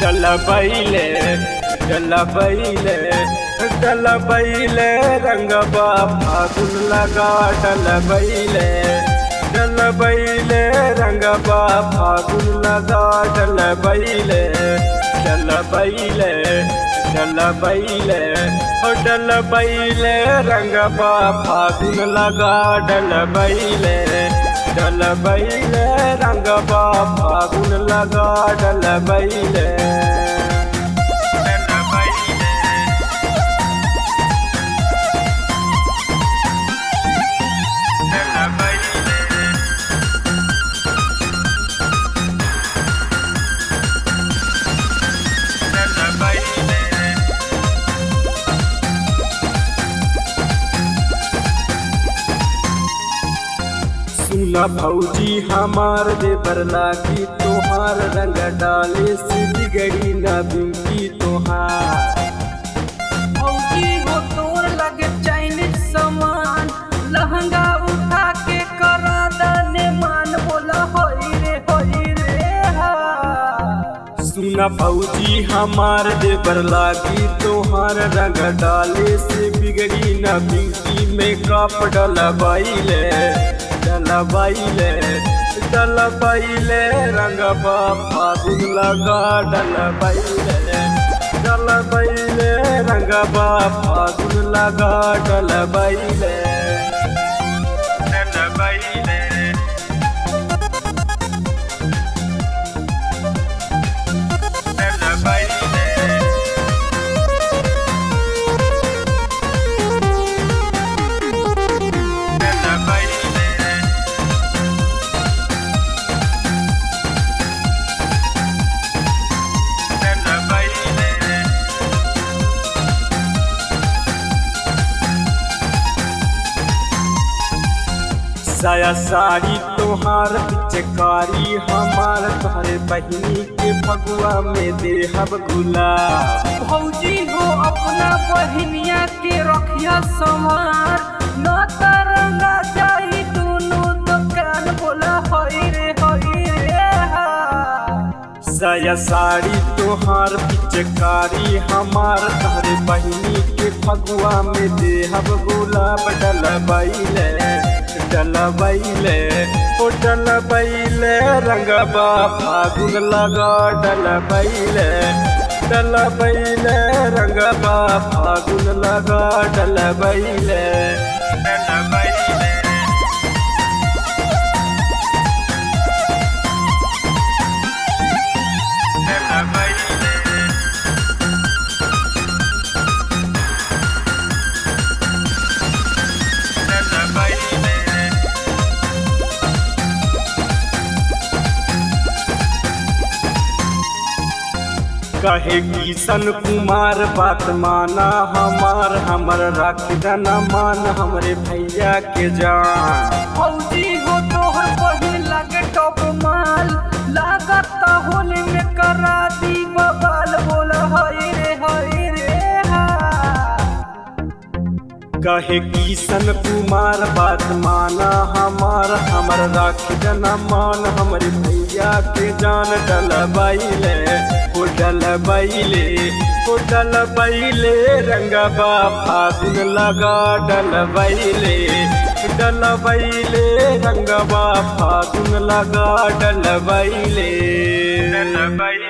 डलबैले डलबैले डलबैले रंगबा फागुन लगा डलबैले डलबैले रंगबा फागुन लगा डलबैले डलबैले डलबैले डलबैले रंगबा फागुन लगा डलबैले डलबैले रंगबा फागुन लगा डलबैले सुना भौजी हमार देवर लागी तोहार रंग डाले से बिगड़ी न बिंकी तोहार। भौजी हो तोर लगे चाइनीज सामान लहंगा उठा के करा दने मान बोला होई रे हा। सुना भौजी हमार देवर लागी तोहार रंग डाले से बिगड़ी न बिंकी में कप डलबैले डलबैले डलबैले रंगबा फागुन लगा डलबैले डलबैले रंगबा फागुन लगा डलबैले डलबैले साया साड़ी तोहार पिचकारी हमार तोहरे बहिनी के फगुआ में देहब गुलाब। भौजी हो अपना बहिनिया के रखिया संभार न तरंगा जाई दोनों दुकान बोला होई रे हा। साया साड़ी तोहार पिचकारी हमार तोहरे बहिनी के फगुआ में देहब गुलाब डलबैले डलबैले ओ डलबैले रंगबा फागुन लगा डलबैले डलबैले रंगबा फागुन लगा डलबैले डलबैले कहे किशन कुमार बात माना हमार हमर रख देना मान हमरे भैया के जान। भौजी हो तोहर बहिन लगे टॉप माल लागत होली में करा दी बवाल बोला होई रे हा। कहे किशन कुमार बात माना हमार हमर रख देना मान हमरे भैया के जान डलबैले ओ डलबैले ओ डलबैले रंगबा फागुन लगा डलबैले डलबैले रंगबा फागुन लगा डलबैले डलबैले।